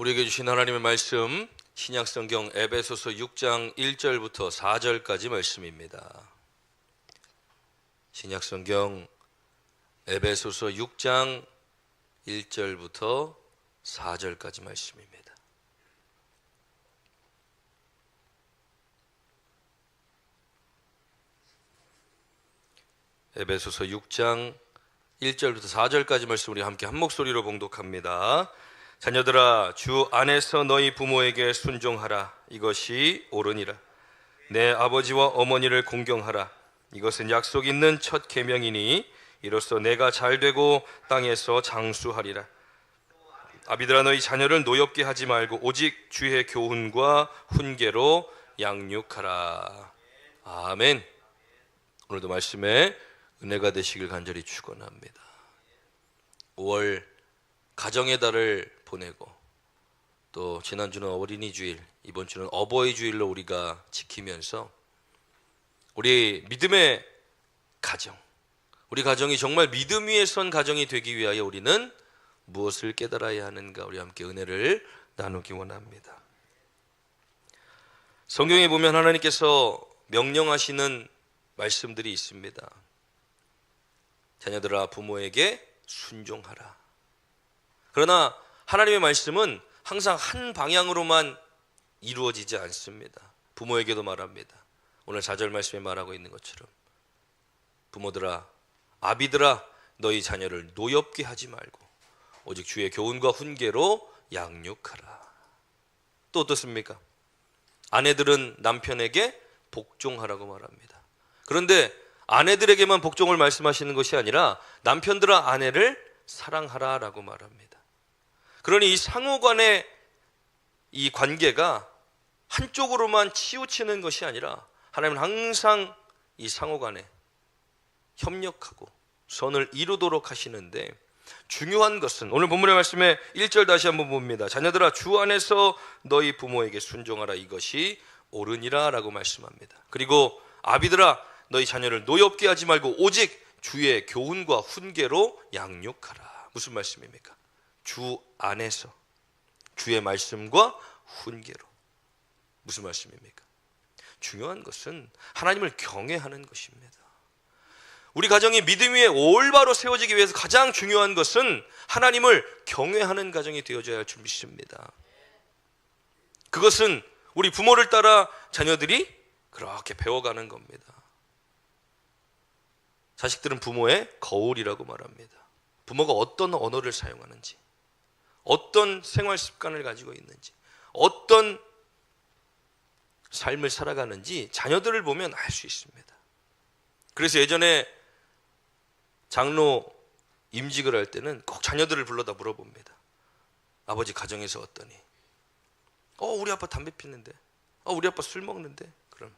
우리에게 주신 하나님의 말씀, 신약성경 에베소서 6장 1절부터 4절까지 말씀입니다. 신약성경 에베소서 6장 1절부터 4절까지 말씀입니다. 에베소서 6장 1절부터 4절까지 말씀 우리 함께 한 목소리로 봉독합니다. 자녀들아, 주 안에서 너희 부모에게 순종하라. 이것이 옳으니라. 내 아버지와 어머니를 공경하라. 이것은 약속 있는 첫 계명이니 이로써 내가 잘되고 땅에서 장수하리라. 아비들아, 너희 자녀를 노엽게 하지 말고 오직 주의 교훈과 훈계로 양육하라. 아멘. 오늘도 말씀에 은혜가 되시길 간절히 축원합니다. 5월 가정의 달을 보내고 또 지난주는 어린이 주일, 이번 주는 어버이 주일로 우리가 지키면서 우리 믿음의 가정, 우리 가정이 정말 믿음 위에 선 가정이 되기 위하여 우리는 무엇을 깨달아야 하는가, 우리 함께 은혜를 나누기 원합니다. 성경에 보면 하나님께서 명령하시는 말씀들이 있습니다. 자녀들아, 부모에게 순종하라. 그러나 하나님의 말씀은 항상 한 방향으로만 이루어지지 않습니다. 부모에게도 말합니다. 오늘 4절 말씀에 말하고 있는 것처럼 부모들아, 아비들아, 너희 자녀를 노엽게 하지 말고 오직 주의 교훈과 훈계로 양육하라. 또 어떻습니까? 아내들은 남편에게 복종하라고 말합니다. 그런데 아내들에게만 복종을 말씀하시는 것이 아니라 남편들아, 아내를 사랑하라라고 말합니다. 그러니 이 상호간의 이 관계가 한쪽으로만 치우치는 것이 아니라 하나님은 항상 이 상호간에 협력하고 선을 이루도록 하시는데, 중요한 것은 오늘 본문의 말씀에 1절 다시 한번 봅니다. 자녀들아, 주 안에서 너희 부모에게 순종하라. 이것이 옳으니라 라고 말씀합니다. 그리고 아비들아, 너희 자녀를 노엽게 하지 말고 오직 주의 교훈과 훈계로 양육하라. 무슨 말씀입니까? 주 안에서 주의 말씀과 훈계로. 무슨 말씀입니까? 중요한 것은 하나님을 경외하는 것입니다. 우리 가정이 믿음 위에 올바로 세워지기 위해서 가장 중요한 것은 하나님을 경외하는 가정이 되어져야 할 줄 믿습니다. 그것은 우리 부모를 따라 자녀들이 그렇게 배워가는 겁니다. 자식들은 부모의 거울이라고 말합니다. 부모가 어떤 언어를 사용하는지, 어떤 생활 습관을 가지고 있는지, 어떤 삶을 살아가는지 자녀들을 보면 알 수 있습니다. 그래서 예전에 장로 임직을 할 때는 꼭 자녀들을 불러다 물어봅니다. 아버지 가정에서 어떠니? 우리 아빠 담배 피는데, 우리 아빠 술 먹는데. 그럼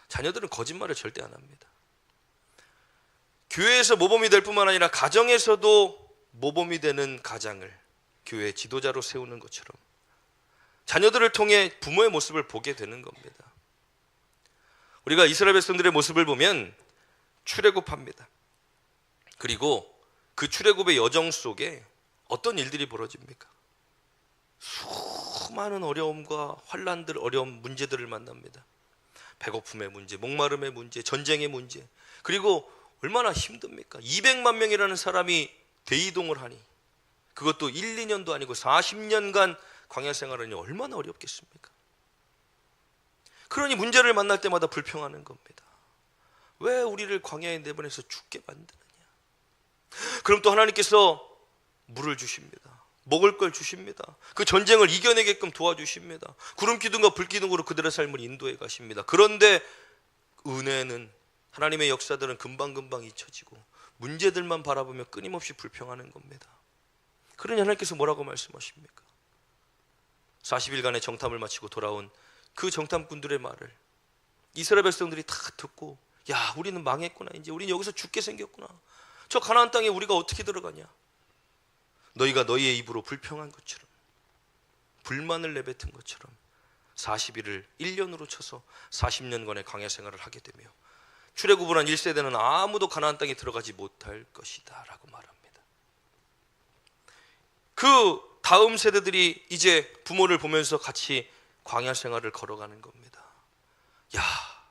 자녀들은 거짓말을 절대 안 합니다. 교회에서 모범이 될 뿐만 아니라 가정에서도 모범이 되는 가장을 교회의 지도자로 세우는 것처럼 자녀들을 통해 부모의 모습을 보게 되는 겁니다. 우리가 이스라엘 백성들의 모습을 보면 출애굽합니다. 그리고 그 출애굽의 여정 속에 어떤 일들이 벌어집니까? 수많은 어려움과 환난들, 어려움, 문제들을 만납니다. 배고픔의 문제, 목마름의 문제, 전쟁의 문제. 그리고 얼마나 힘듭니까? 200만 명이라는 사람이 대이동을 하니, 그것도 1, 2년도 아니고 40년간 광야 생활하니 얼마나 어렵겠습니까? 그러니 문제를 만날 때마다 불평하는 겁니다. 왜 우리를 광야에 내보내서 죽게 만드느냐? 그럼 또 하나님께서 물을 주십니다. 먹을 걸 주십니다. 그 전쟁을 이겨내게끔 도와주십니다. 구름 기둥과 불 기둥으로 그들의 삶을 인도해 가십니다. 그런데 은혜는, 하나님의 역사들은 금방금방 잊혀지고 문제들만 바라보며 끊임없이 불평하는 겁니다. 그러니 하나님께서 뭐라고 말씀하십니까? 40일간의 정탐을 마치고 돌아온 그 정탐꾼들의 말을 이스라엘 백성들이 다 듣고, 야, 우리는 망했구나. 이제 우리는 여기서 죽게 생겼구나. 저 가나안 땅에 우리가 어떻게 들어가냐? 너희가 너희의 입으로 불평한 것처럼, 불만을 내뱉은 것처럼 40일을 1년으로 쳐서 40년간의 광야 생활을 하게 되며 출애굽을 한 1세대는 아무도 가나안 땅에 들어가지 못할 것이다 라고 말합니다. 그 다음 세대들이 이제 부모를 보면서 같이 광야 생활을 걸어가는 겁니다. 야,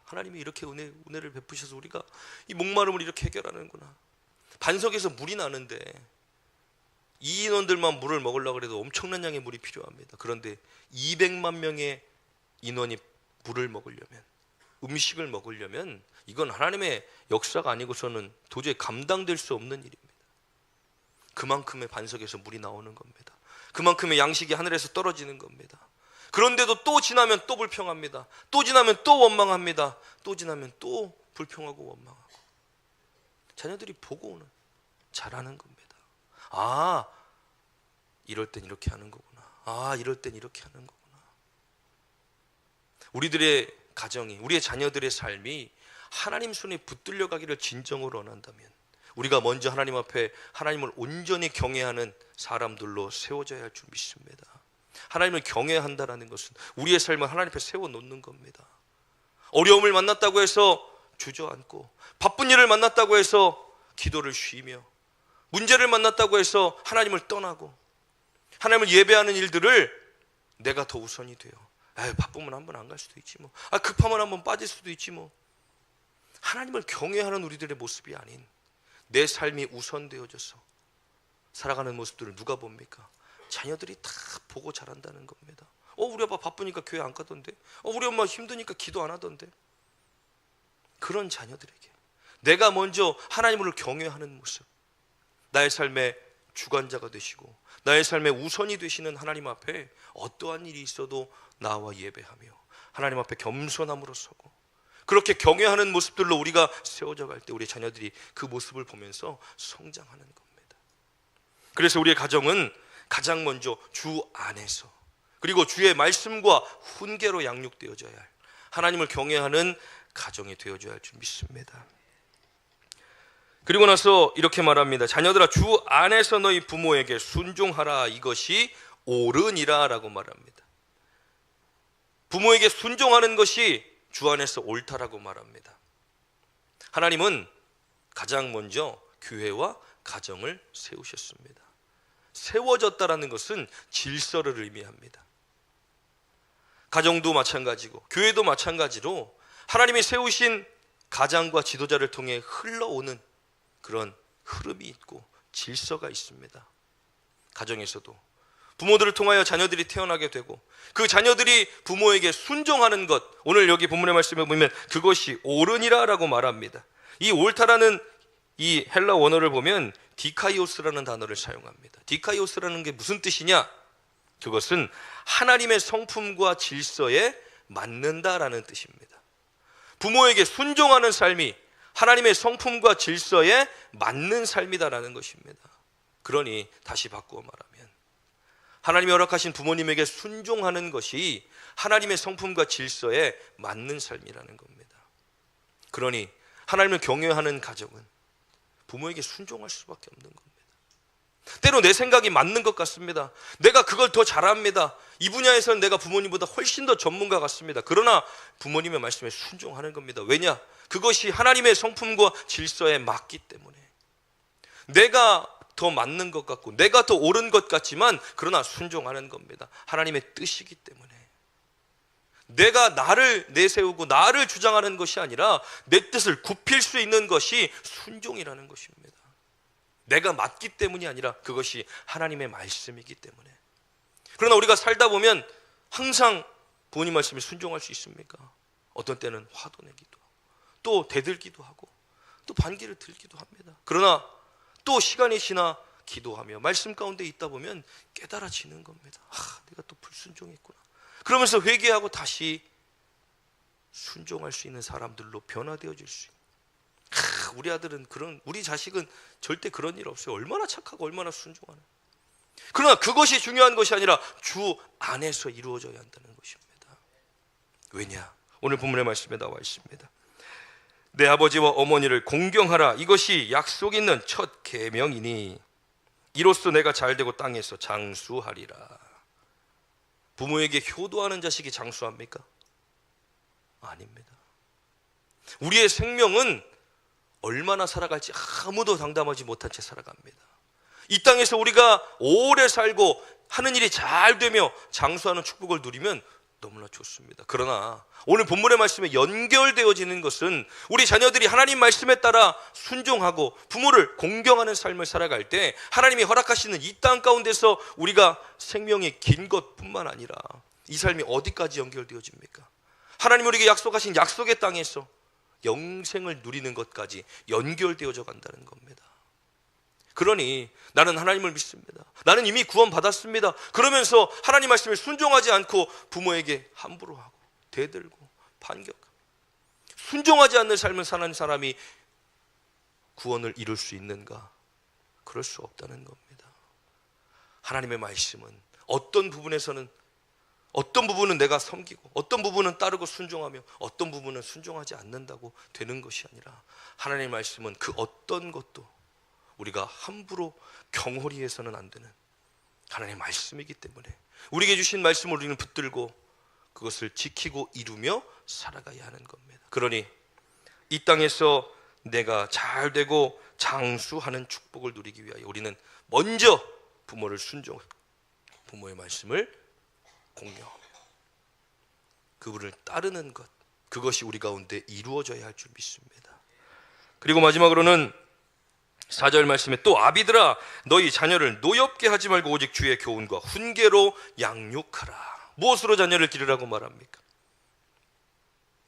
하나님이 이렇게 은혜를 베푸셔서 우리가 이 목마름을 이렇게 해결하는구나. 반석에서 물이 나는데 이 인원들만 물을 먹으려고 해도 엄청난 양의 물이 필요합니다. 그런데 200만 명의 인원이 물을 먹으려면, 음식을 먹으려면 이건 하나님의 역사가 아니고서는 도저히 감당될 수 없는 일입니다. 그만큼의 반석에서 물이 나오는 겁니다. 그만큼의 양식이 하늘에서 떨어지는 겁니다. 그런데도 또 지나면 또 불평합니다. 또 지나면 또 원망합니다. 또 지나면 또 불평하고 원망하고. 자녀들이 보고는 잘하는 겁니다. 아, 이럴 땐 이렇게 하는 거구나. 아, 이럴 땐 이렇게 하는 거구나. 우리들의 가정이, 우리의 자녀들의 삶이 하나님 손에 붙들려 가기를 진정으로 원한다면 우리가 먼저 하나님 앞에 하나님을 온전히 경외하는 사람들로 세워져야 할 줄 믿습니다. 하나님을 경외한다는 것은 우리의 삶을 하나님 앞에 세워놓는 겁니다. 어려움을 만났다고 해서 주저앉고, 바쁜 일을 만났다고 해서 기도를 쉬며, 문제를 만났다고 해서 하나님을 떠나고, 하나님을 예배하는 일들을 내가 더 우선이 돼요. 바쁘면 한번 안 갈 수도 있지 뭐. 급하면 한번 빠질 수도 있지 뭐. 하나님을 경외하는 우리들의 모습이 아닌 내 삶이 우선되어져서 살아가는 모습들을 누가 봅니까? 자녀들이 다 보고 자란다는 겁니다. 우리 아빠 바쁘니까 교회 안 가던데. 우리 엄마 힘드니까 기도 안 하던데. 그런 자녀들에게 내가 먼저 하나님을 경외하는 모습, 나의 삶의 주관자가 되시고 나의 삶의 우선이 되시는 하나님 앞에 어떠한 일이 있어도 나와 예배하며 하나님 앞에 겸손함으로 서고, 그렇게 경외하는 모습들로 우리가 세워져 갈 때 우리 자녀들이 그 모습을 보면서 성장하는 겁니다. 그래서 우리의 가정은 가장 먼저 주 안에서, 그리고 주의 말씀과 훈계로 양육되어져야 할, 하나님을 경외하는 가정이 되어져야 할 줄 믿습니다. 그리고 나서 이렇게 말합니다. 자녀들아, 주 안에서 너희 부모에게 순종하라. 이것이 옳으니라 라고 말합니다. 부모에게 순종하는 것이 주 안에서 옳다라고 말합니다. 하나님은 가장 먼저 교회와 가정을 세우셨습니다. 세워졌다라는 것은 질서를 의미합니다. 가정도 마찬가지고 교회도 마찬가지로 하나님이 세우신 가장과 지도자를 통해 흘러오는 그런 흐름이 있고 질서가 있습니다. 가정에서도 부모들을 통하여 자녀들이 태어나게 되고 그 자녀들이 부모에게 순종하는 것, 오늘 여기 본문의 말씀에 보면 그것이 옳으니라라고 말합니다. 이 옳다라는 이 헬라 원어를 보면 디카이오스라는 단어를 사용합니다. 디카이오스라는 게 무슨 뜻이냐? 그것은 하나님의 성품과 질서에 맞는다라는 뜻입니다. 부모에게 순종하는 삶이 하나님의 성품과 질서에 맞는 삶이다라는 것입니다. 그러니 다시 바꾸어 말하면 하나님이 허락하신 부모님에게 순종하는 것이 하나님의 성품과 질서에 맞는 삶이라는 겁니다. 그러니 하나님을 경외하는 가정은 부모에게 순종할 수밖에 없는 겁니다. 때로 내 생각이 맞는 것 같습니다. 내가 그걸 더 잘합니다. 이 분야에서는 내가 부모님보다 훨씬 더 전문가 같습니다. 그러나 부모님의 말씀에 순종하는 겁니다. 왜냐? 그것이 하나님의 성품과 질서에 맞기 때문에. 내가 더 맞는 것 같고 내가 더 옳은 것 같지만 그러나 순종하는 겁니다. 하나님의 뜻이기 때문에. 내가 나를 내세우고 나를 주장하는 것이 아니라 내 뜻을 굽힐 수 있는 것이 순종이라는 것입니다. 내가 맞기 때문이 아니라 그것이 하나님의 말씀이기 때문에. 그러나 우리가 살다 보면 항상 부모님 말씀에 순종할 수 있습니까? 어떤 때는 화도 내기도 하고 또 대들기도 하고 또 반기를 들기도 합니다. 그러나 또 시간이 지나 기도하며 말씀 가운데 있다 보면 깨달아지는 겁니다. 내가 또 불순종했구나. 그러면서 회개하고 다시 순종할 수 있는 사람들로 변화되어질 수 있는. 우리 아들은 우리 자식은 절대 그런 일 없어요. 얼마나 착하고 얼마나 순종하는. 그러나 그것이 중요한 것이 아니라 주 안에서 이루어져야 한다는 것입니다. 왜냐? 오늘 본문의 말씀에 나와 있습니다. 내 아버지와 어머니를 공경하라. 이것이 약속 있는 첫 계명이니 이로써 내가 잘되고 땅에서 장수하리라. 부모에게 효도하는 자식이 장수합니까? 아닙니다. 우리의 생명은 얼마나 살아갈지 아무도 장담하지 못한 채 살아갑니다. 이 땅에서 우리가 오래 살고 하는 일이 잘 되며 장수하는 축복을 누리면 너무나 좋습니다. 그러나 오늘 본문의 말씀에 연결되어지는 것은 우리 자녀들이 하나님 말씀에 따라 순종하고 부모를 공경하는 삶을 살아갈 때 하나님이 허락하시는 이 땅 가운데서 우리가 생명이 긴 것뿐만 아니라 이 삶이 어디까지 연결되어집니까? 하나님 우리에게 약속하신 약속의 땅에서 영생을 누리는 것까지 연결되어져 간다는 겁니다. 그러니 나는 하나님을 믿습니다. 나는 이미 구원받았습니다. 그러면서 하나님 말씀에 순종하지 않고 부모에게 함부로 하고 대들고 반격하고 순종하지 않는 삶을 사는 사람이 구원을 이룰 수 있는가? 그럴 수 없다는 겁니다. 하나님의 말씀은 어떤 부분에서는 어떤 부분은 내가 섬기고 어떤 부분은 따르고 순종하며 어떤 부분은 순종하지 않는다고 되는 것이 아니라 하나님의 말씀은 그 어떤 것도 우리가 함부로 경홀히 해서는 안 되는 하나님의 말씀이기 때문에 우리에게 주신 말씀을 우리는 붙들고 그것을 지키고 이루며 살아가야 하는 겁니다. 그러니 이 땅에서 내가 잘 되고 장수하는 축복을 누리기 위하여 우리는 먼저 부모를 순종하고 부모의 말씀을 공경하며 그분을 따르는 것, 그것이 우리 가운데 이루어져야 할 줄 믿습니다. 그리고 마지막으로는 4절 말씀에 또 아비들아 너희 자녀를 노엽게 하지 말고 오직 주의 교훈과 훈계로 양육하라. 무엇으로 자녀를 기르라고 말합니까?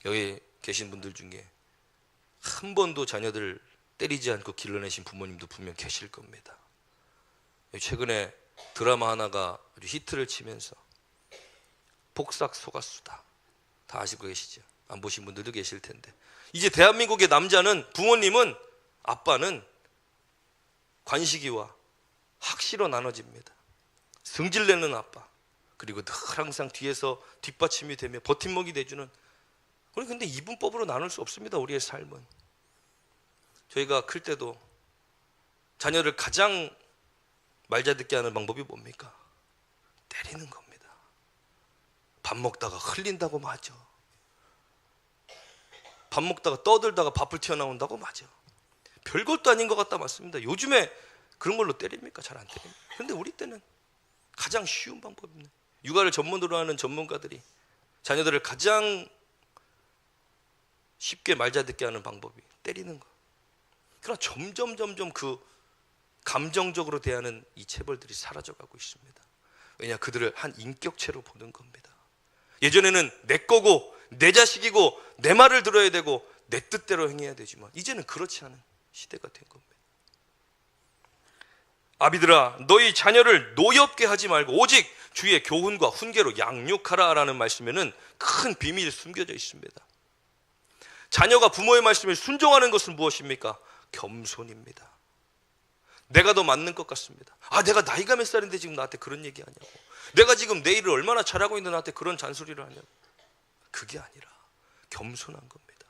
여기 계신 분들 중에 한 번도 자녀들 때리지 않고 길러내신 부모님도 분명 계실 겁니다. 최근에 드라마 하나가 히트를 치면서 복삭 속았수다 다 아시고 계시죠? 안 보신 분들도 계실 텐데 이제 대한민국의 남자는 부모님은 아빠는 관식이와 학시로 나눠집니다. 승질내는 아빠 그리고 늘 항상 뒤에서 뒷받침이 되며 버팀목이 돼주는 우리 근데 이분법으로 나눌 수 없습니다. 우리의 삶은 저희가 클 때도 자녀를 가장 말자듣게 하는 방법이 뭡니까? 때리는 겁니다. 밥 먹다가 흘린다고 맞아. 밥 먹다가 떠들다가 밥을 튀어나온다고 맞아. 별것도 아닌 것 같다 맞습니다. 요즘에 그런 걸로 때립니까? 잘 안 때립니다. 그런데 우리 때는 가장 쉬운 방법입니다. 육아를 전문으로 하는 전문가들이 자녀들을 가장 쉽게 말자듣게 하는 방법이 때리는 거. 그러나 점점 그 감정적으로 대하는 이 체벌들이 사라져가고 있습니다. 왜냐? 그들을 한 인격체로 보는 겁니다. 예전에는 내 거고 내 자식이고 내 말을 들어야 되고 내 뜻대로 행해야 되지만 이제는 그렇지 않은 시대가 된 겁니다. 아비들아 너희 자녀를 노엽게 하지 말고 오직 주의 교훈과 훈계로 양육하라 라는 말씀에는 큰 비밀이 숨겨져 있습니다. 자녀가 부모의 말씀에 순종하는 것은 무엇입니까? 겸손입니다. 내가 더 맞는 것 같습니다. 내가 나이가 몇 살인데 지금 나한테 그런 얘기 하냐고. 내가 지금 내 일을 얼마나 잘하고 있는데 나한테 그런 잔소리를 하냐고. 그게 아니라 겸손한 겁니다.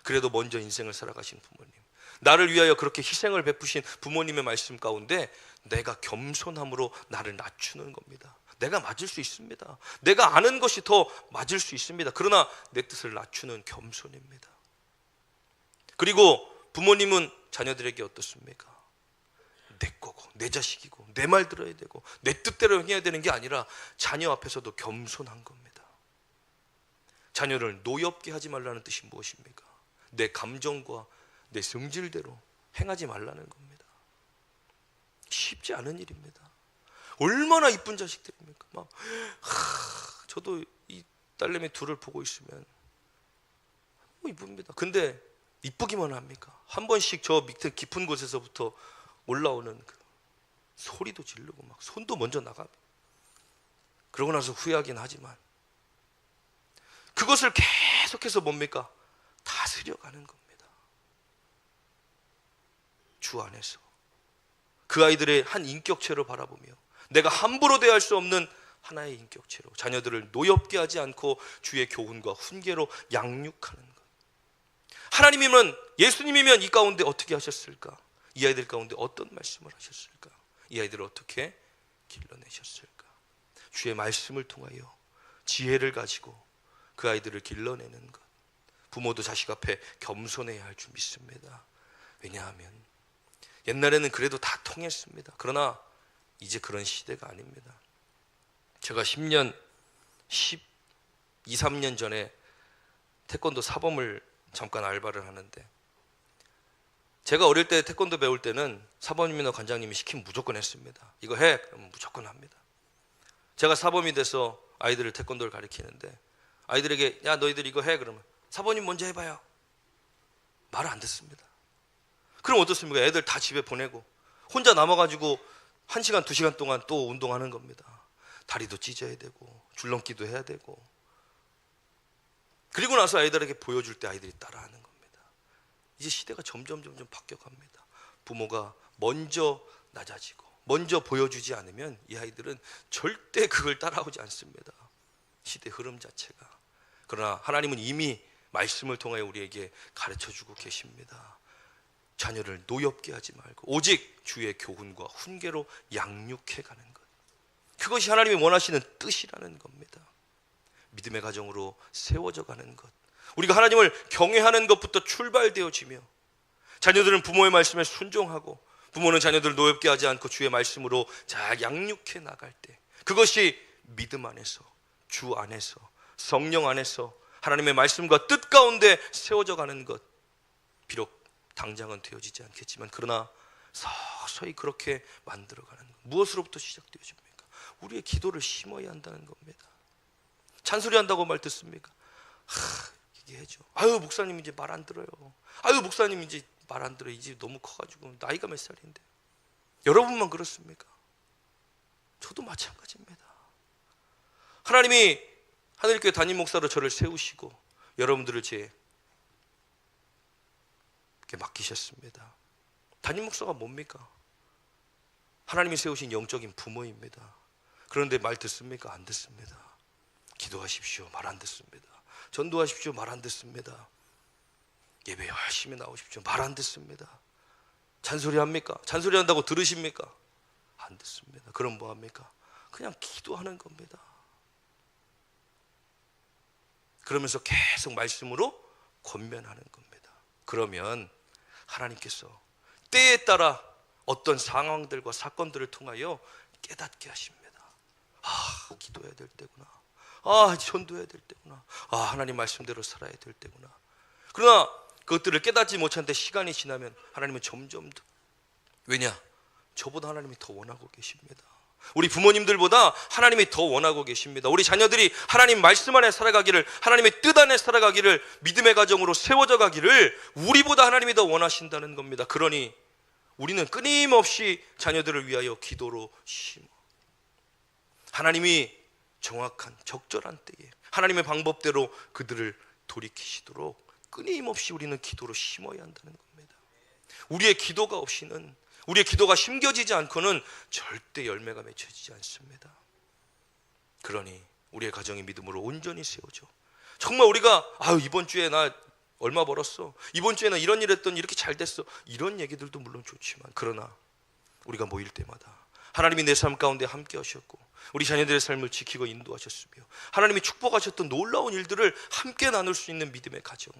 그래도 먼저 인생을 살아가신 부모님, 나를 위하여 그렇게 희생을 베푸신 부모님의 말씀 가운데 내가 겸손함으로 나를 낮추는 겁니다. 내가 맞을 수 있습니다. 내가 아는 것이 더 맞을 수 있습니다. 그러나 내 뜻을 낮추는 겸손입니다. 그리고 부모님은 자녀들에게 어떻습니까? 내 거고 내 자식이고 내 말 들어야 되고 내 뜻대로 해야 되는 게 아니라 자녀 앞에서도 겸손한 겁니다. 자녀를 노엽게 하지 말라는 뜻이 무엇입니까? 내 감정과 내 성질대로 행하지 말라는 겁니다. 쉽지 않은 일입니다. 얼마나 이쁜 자식들입니까? 저도 이 딸내미 둘을 보고 있으면 너무 이쁩니다. 근데 이쁘기만 합니까? 한 번씩 저 밑에 깊은 곳에서부터 올라오는 그 소리도 지르고 막 손도 먼저 나갑니다. 그러고 나서 후회하긴 하지만 그것을 계속해서 뭡니까? 다스려가는 겁니다. 주 안에서 그 아이들의 한 인격체로 바라보며 내가 함부로 대할 수 없는 하나의 인격체로 자녀들을 노엽게 하지 않고 주의 교훈과 훈계로 양육하는 것. 하나님이면, 예수님이면 이 가운데 어떻게 하셨을까? 이 아이들 가운데 어떤 말씀을 하셨을까? 이 아이들을 어떻게 길러내셨을까? 주의 말씀을 통하여 지혜를 가지고 그 아이들을 길러내는 것. 부모도 자식 앞에 겸손해야 할 줄 믿습니다. 왜냐하면 옛날에는 그래도 다 통했습니다. 그러나 이제 그런 시대가 아닙니다. 제가 12, 13년 전에 태권도 사범을 잠깐 알바를 하는데, 제가 어릴 때 태권도 배울 때는 사범님이나 관장님이 시키면 무조건 했습니다. 이거 해! 그러면 무조건 합니다. 제가 사범이 돼서 아이들을 태권도를 가르치는데, 아이들에게 야 너희들 이거 해! 그러면 사범님 먼저 해봐요. 말을 안 듣습니다. 그럼 어떻습니까? 애들 다 집에 보내고 혼자 남아가지고 1시간, 2시간 동안 또 운동하는 겁니다. 다리도 찢어야 되고 줄넘기도 해야 되고, 그리고 나서 아이들에게 보여줄 때 아이들이 따라하는 겁니다. 이제 시대가 점점 바뀌어갑니다. 부모가 먼저 낮아지고 먼저 보여주지 않으면 이 아이들은 절대 그걸 따라오지 않습니다. 시대 흐름 자체가. 그러나 하나님은 이미 말씀을 통하여 우리에게 가르쳐주고 계십니다. 자녀를 노엽게 하지 말고 오직 주의 교훈과 훈계로 양육해가는 것, 그것이 하나님이 원하시는 뜻이라는 겁니다. 믿음의 가정으로 세워져 가는 것, 우리가 하나님을 경외하는 것부터 출발되어지며, 자녀들은 부모의 말씀에 순종하고 부모는 자녀들을 노엽게 하지 않고 주의 말씀으로 잘 양육해 나갈 때, 그것이 믿음 안에서, 주 안에서, 성령 안에서 하나님의 말씀과 뜻 가운데 세워져 가는 것, 비록 당장은 되어지지 않겠지만 그러나 서서히 그렇게 만들어가는 것. 무엇으로부터 시작되어집니까? 우리의 기도를 심어야 한다는 겁니다. 잔소리한다고 말 듣습니까? 얘기해줘. 아유 목사님 이제 말 안 들어요. 아유 목사님 이제 말 안 들어요. 이제 너무 커가지고 나이가 몇 살인데. 여러분만 그렇습니까? 저도 마찬가지입니다. 하나님이 하늘교회 담임 목사로 저를 세우시고 여러분들을 제게 맡기셨습니다. 담임 목사가 뭡니까? 하나님이 세우신 영적인 부모입니다. 그런데 말 듣습니까? 안 듣습니다. 기도하십시오. 말 안 듣습니다. 전도하십시오. 말 안 듣습니다. 예배 열심히 나오십시오. 말 안 듣습니다. 잔소리합니까? 잔소리한다고 들으십니까? 안 듣습니다. 그럼 뭐 합니까? 그냥 기도하는 겁니다. 그러면서 계속 말씀으로 권면하는 겁니다. 그러면 하나님께서 때에 따라 어떤 상황들과 사건들을 통하여 깨닫게 하십니다. 기도해야 될 때구나. 전도해야 될 때구나. 하나님 말씀대로 살아야 될 때구나. 그러나 그것들을 깨닫지 못한 데 시간이 지나면 하나님은 점점 더, 왜냐? 저보다 하나님이 더 원하고 계십니다. 우리 부모님들보다 하나님이 더 원하고 계십니다. 우리 자녀들이 하나님 말씀 안에 살아가기를, 하나님의 뜻 안에 살아가기를, 믿음의 가정으로 세워져 가기를 우리보다 하나님이 더 원하신다는 겁니다. 그러니 우리는 끊임없이 자녀들을 위하여 기도로 심어, 하나님이 정확한 적절한 때에 하나님의 방법대로 그들을 돌이키시도록 끊임없이 우리는 기도로 심어야 한다는 겁니다. 우리의 기도가 없이는, 우리의 기도가 심겨지지 않고는 절대 열매가 맺혀지지 않습니다. 그러니 우리의 가정이 믿음으로 온전히 세워져, 정말 우리가 이번 주에 나 얼마 벌었어, 이번 주에 나 이런 일 했더니 이렇게 잘 됐어, 이런 얘기들도 물론 좋지만, 그러나 우리가 모일 때마다 하나님이 내 삶 가운데 함께 하셨고 우리 자녀들의 삶을 지키고 인도하셨으며 하나님이 축복하셨던 놀라운 일들을 함께 나눌 수 있는 믿음의 가정,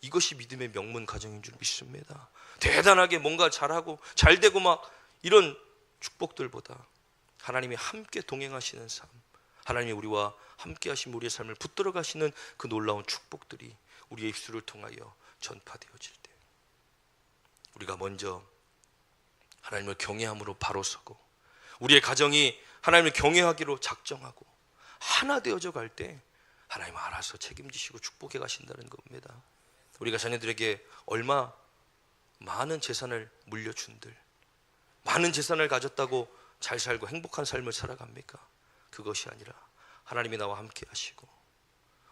이것이 믿음의 명문 가정인 줄 믿습니다. 대단하게 뭔가 잘하고 잘되고 막 이런 축복들보다 하나님이 함께 동행하시는 삶, 하나님이 우리와 함께 하신 우리의 삶을 붙들어 가시는 그 놀라운 축복들이 우리의 입술을 통하여 전파되어질 때, 우리가 먼저 하나님을 경외함으로 바로 서고 우리의 가정이 하나님을 경외하기로 작정하고 하나 되어져 갈 때 하나님 알아서 책임지시고 축복해 가신다는 겁니다. 우리가 자녀들에게 얼마 많은 재산을 물려준들, 많은 재산을 가졌다고 잘 살고 행복한 삶을 살아갑니까? 그것이 아니라 하나님이 나와 함께 하시고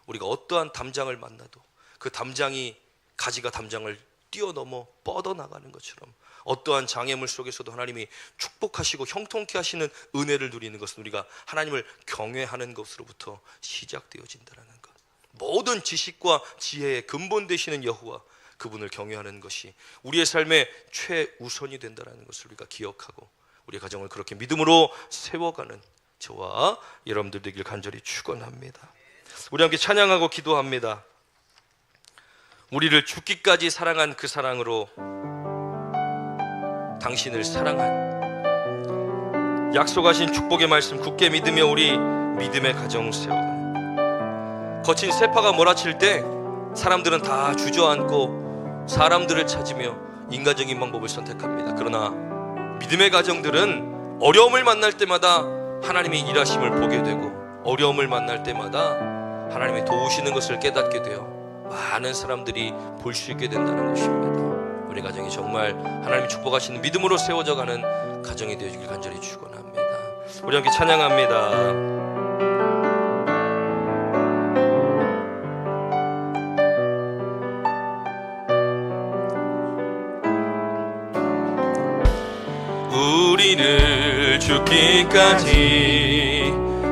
우리가 어떠한 담장을 만나도 그 담장이 가지가 담장을 뛰어넘어 뻗어나가는 것처럼 어떠한 장애물 속에서도 하나님이 축복하시고 형통케 하시는 은혜를 누리는 것은 우리가 하나님을 경외하는 것으로부터 시작되어진다는 것. 모든 지식과 지혜의 근본 되시는 여호와, 그분을 경외하는 것이 우리의 삶의 최우선이 된다는 것을 우리가 기억하고 우리의 가정을 그렇게 믿음으로 세워가는 저와 여러분들 되길 간절히 축원합니다. 우리 함께 찬양하고 기도합니다. 우리를 죽기까지 사랑한 그 사랑으로 당신을 사랑한 약속하신 축복의 말씀 굳게 믿으며 우리 믿음의 가정 세워가는, 거친 세파가 몰아칠 때 사람들은 다 주저앉고 사람들을 찾으며 인간적인 방법을 선택합니다. 그러나 믿음의 가정들은 어려움을 만날 때마다 하나님의 일하심을 보게 되고, 어려움을 만날 때마다 하나님이 도우시는 것을 깨닫게 되어 많은 사람들이 볼 수 있게 된다는 것입니다. 우리 가정이 정말 하나님이 축복하시는 믿음으로 세워져 가는 가정이 되어주길 간절히 축원합니다. 우리 함께 찬양합니다. 우리를 죽기까지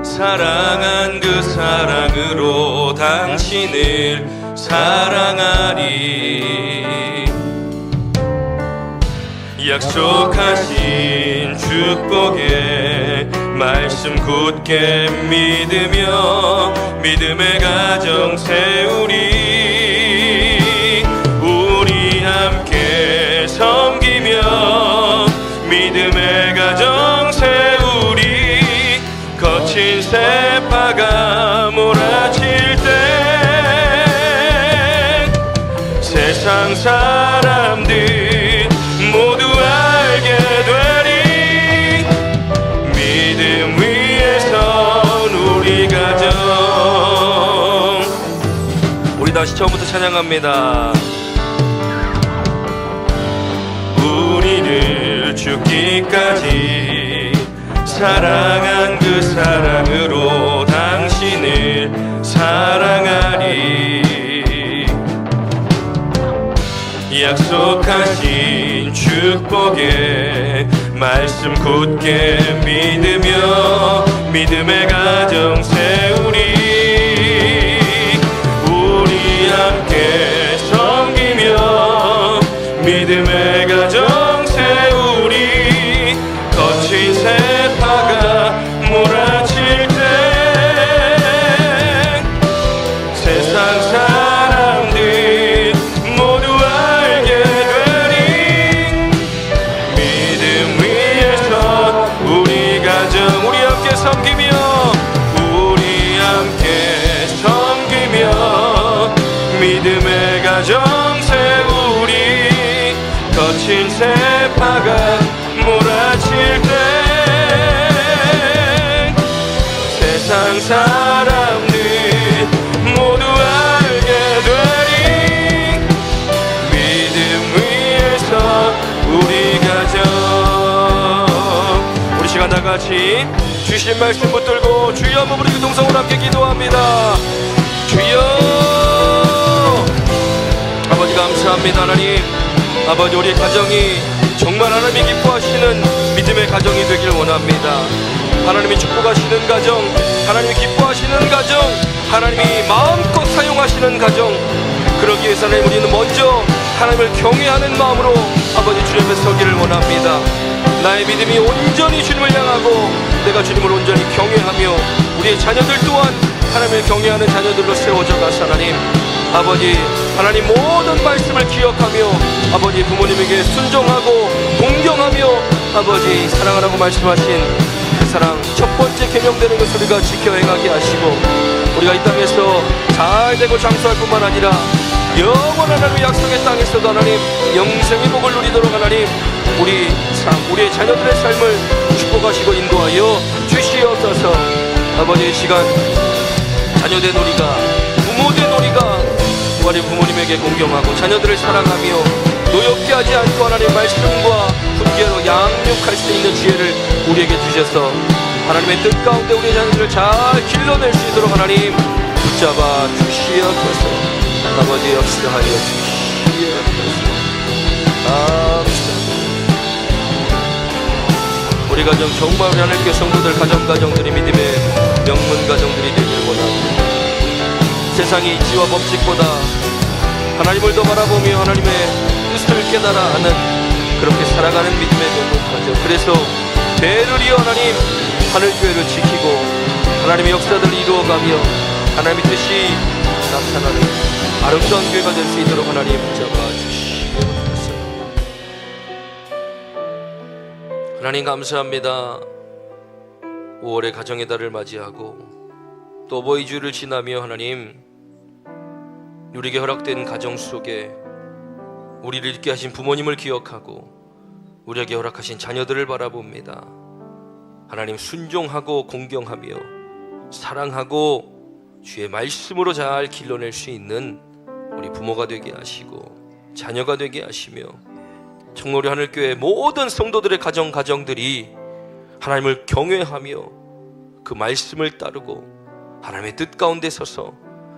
사랑한 그 사랑으로 당신을 사랑하리. 약속하신 축복의 말씀 굳게 믿으며 믿음의 가정 세우리. 우리 함께 섬기며 믿음의 가정 세우리. 거친 세파가 몰아칠 때 세상 사람들 모두 알게 되리. 믿음 위에 선 우리 가정. 우리 다시 처음부터 찬양합니다. 우리를 죽기까지 사랑한 그 사랑으로 당신을 사랑하리. 약속하신 축복의 말씀 굳게 믿으며 믿음의 가정 세우리. 우리 함께 섬기며 믿음의 가정 세우리. 거친 세파가 몰아칠 때 세상 사람들 모두 알게 되리. 믿음 위에서 우리 가정 우리 함께 섬기며 우리 함께 섬기며 믿음의 가정 세우리. 거친 세파가 몰아칠 때 세상 사람들 모두 알게 되리. 믿음 위에서 우리 가정. 우리 시간 다같이 주신 말씀 붙들고 주여 한번 부르고 동성으로 함께 기도합니다. 주여. 아버지 감사합니다. 하나님, 아버지 우리 가정이 정말 하나님이 기뻐하시는 믿음의 가정이 되길 원합니다. 하나님이 축복하시는 가정, 하나님이 기뻐하시는 가정, 하나님이 마음껏 사용하시는 가정, 그러기 위해서 하나님 우리는 먼저 하나님을 경외하는 마음으로 아버지 주님 앞에 서기를 원합니다. 나의 믿음이 온전히 주님을 향하고 내가 주님을 온전히 경외하며 우리의 자녀들 또한 하나님을 경외하는 자녀들로 세워져 가서 하나님 아버지 하나님 모든 말씀을 기억하며 아버지 부모님에게 순종하고 동경하며 아버지 사랑하라고 말씀하신 그 사랑 첫 번째 계명되는 것을 우리가 지켜 행하게 하시고 우리가 이 땅에서 잘 되고 장수할 뿐만 아니라 영원한 하나님의 약속의 땅에서도 하나님 영생의 복을 누리도록 하나님 우리의 자녀들의 삶을 축복하시고 인도하여 주시옵소서. 아버지의 시간 자녀된 우리가 부모된 우리가 우리 부모님에게 공경하고 자녀들을 사랑하며 노엽게 하지 않고 하나님의 말씀과 훈계로 양육할 수 있는 지혜를 우리에게 주셔서 하나님의 뜻 가운데 우리의 자녀들을 잘 길러낼 수 있도록 하나님 붙잡아 주시옵소서. 아버지 역사하여 주시옵소서. 우리 가정 정말 우리 하나님께 성도들 가정들이 믿음의 명문 가정들이 되기를 원합니다. 세상의 이치와 법칙보다 하나님을 더 바라보며 하나님의 뜻을 깨달아 아는 그렇게 살아가는 믿음의 명문 가정. 그래서 대를 이어 하나님 하늘교회를 지키고 하나님의 역사들을 이루어가며 하나님의 뜻이 나타나는 아름다운 교회가 될 수 있도록 하나님 붙잡아 주시옵소서. 하나님 감사합니다. 5월의 가정의 달을 맞이하고 또 어버이 주일을 지나며 하나님, 우리에게 허락된 가정 속에 우리를 있게 하신 부모님을 기억하고 우리에게 허락하신 자녀들을 바라봅니다. 하나님, 순종하고 공경하며 사랑하고 주의 말씀으로 잘 길러낼 수 있는 우리 부모가 되게 하시고 자녀가 되게 하시며, 청노리 하늘교회 모든 성도들의 가정들이 하나님을 경외하며 그 말씀을 따르고 하나님의 뜻 가운데 서서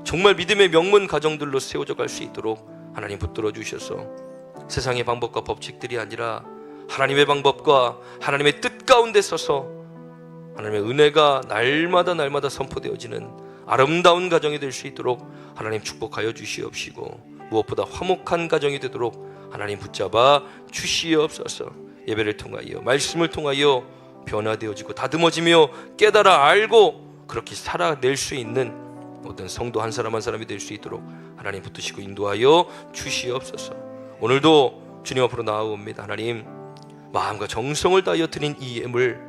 정말 믿음의 명문 가정들로 세워져 갈 수 있도록 하나님 붙들어 주셔서 세상의 방법과 법칙들이 아니라 하나님의 방법과 하나님의 뜻 가운데 서서 하나님의 은혜가 날마다 선포되어지는 아름다운 가정이 될 수 있도록 하나님 축복하여 주시옵시고, 무엇보다 화목한 가정이 되도록 하나님 붙잡아 주시옵소서. 예배를 통하여 말씀을 통하여 변화되어지고 다듬어지며 깨달아 알고 그렇게 살아낼 수 있는 모든 성도 한 사람 한 사람이 될 수 있도록 하나님 붙드시고 인도하여 주시옵소서. 오늘도 주님 앞으로 나아옵니다. 하나님, 마음과 정성을 다하여 드린 이 예물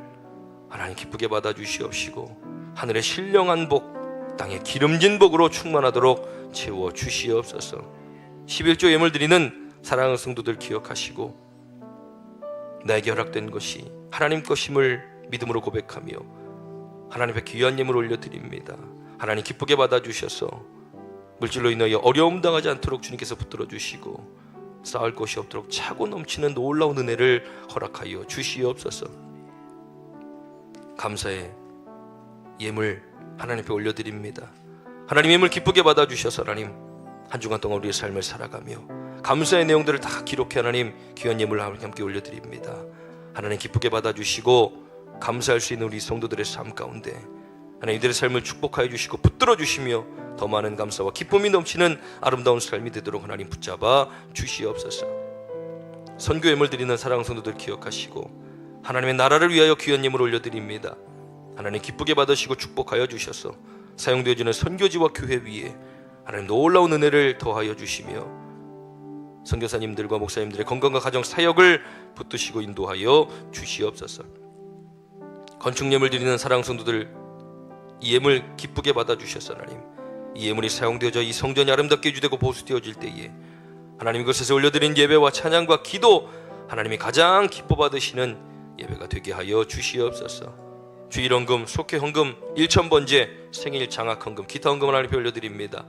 하나님 기쁘게 받아 주시옵시고, 하늘의 신령한 복, 땅의 기름진 복으로 충만하도록 채워 주시옵소서. 11조 예물 드리는 사랑하는 성도들 기억하시고, 나에게 허락된 것이 하나님 것임을 믿음으로 고백하며 하나님 앞에 귀한 예물 올려드립니다. 하나님 기쁘게 받아주셔서 물질로 인하여 어려움 당하지 않도록 주님께서 붙들어 주시고, 쌓을 것이 없도록 차고 넘치는 놀라운 은혜를 허락하여 주시옵소서. 감사의 예물 하나님 앞에 올려드립니다. 하나님 예물 기쁘게 받아주셔서 하나님 한 주간 동안 우리의 삶을 살아가며 감사의 내용들을 다 기록해 하나님 귀한 예물을 함께 올려드립니다. 하나님 기쁘게 받아주시고 감사할 수 있는 우리 성도들의 삶 가운데 하나님 이들의 삶을 축복하여 주시고 붙들어 주시며 더 많은 감사와 기쁨이 넘치는 아름다운 삶이 되도록 하나님 붙잡아 주시옵소서. 선교 예물 드리는 사랑하는 성도들 기억하시고 하나님의 나라를 위하여 귀한 예물 올려드립니다. 하나님 기쁘게 받으시고 축복하여 주셔서 사용되어지는 선교지와 교회 위에 하나님 놀라운 은혜를 더하여 주시며, 선교사님들과 목사님들의 건강과 가정 사역을 붙드시고 인도하여 주시옵소서. 건축 예물 드리는 사랑 성도들 이 예물 기쁘게 받아주셔서 하나님 이 예물이 사용되어져 이 성전이 아름답게 유지되고 보수되어질 때에 하나님 이곳에서 올려드린 예배와 찬양과 기도 하나님이 가장 기뻐 받으시는 예배가 되게 하여 주시옵소서. 주일헌금, 속회헌금, 일천번제, 생일 장학헌금, 기타 헌금을 하나님 앞에 올려드립니다.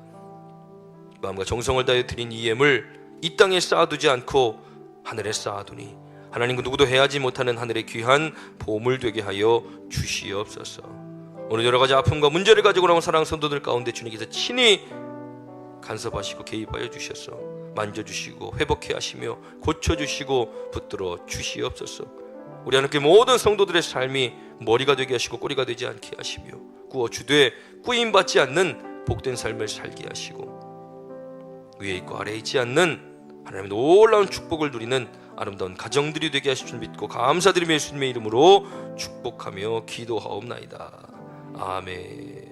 마음과 정성을 다해 드린 이 예물 이 땅에 쌓아두지 않고 하늘에 쌓아두니 하나님 그 누구도 해하지 못하는 하늘의 귀한 보물 되게 하여 주시옵소서. 오늘 여러가지 아픔과 문제를 가지고 나온 사랑하는 성도들 가운데 주님께서 친히 간섭하시고 개입하여 주셔서 만져주시고 회복해 하시며 고쳐주시고 붙들어 주시옵소서. 우리 하나님께 모든 성도들의 삶이 머리가 되게 하시고 꼬리가 되지 않게 하시며 구워주되 꾸임받지 않는 복된 삶을 살게 하시고 위에 있고 아래에 있지 않는 하나님의 놀라운 축복을 누리는 아름다운 가정들이 되게 하실 줄 믿고 감사드리며 예수님의 이름으로 축복하며 기도하옵나이다. 아멘.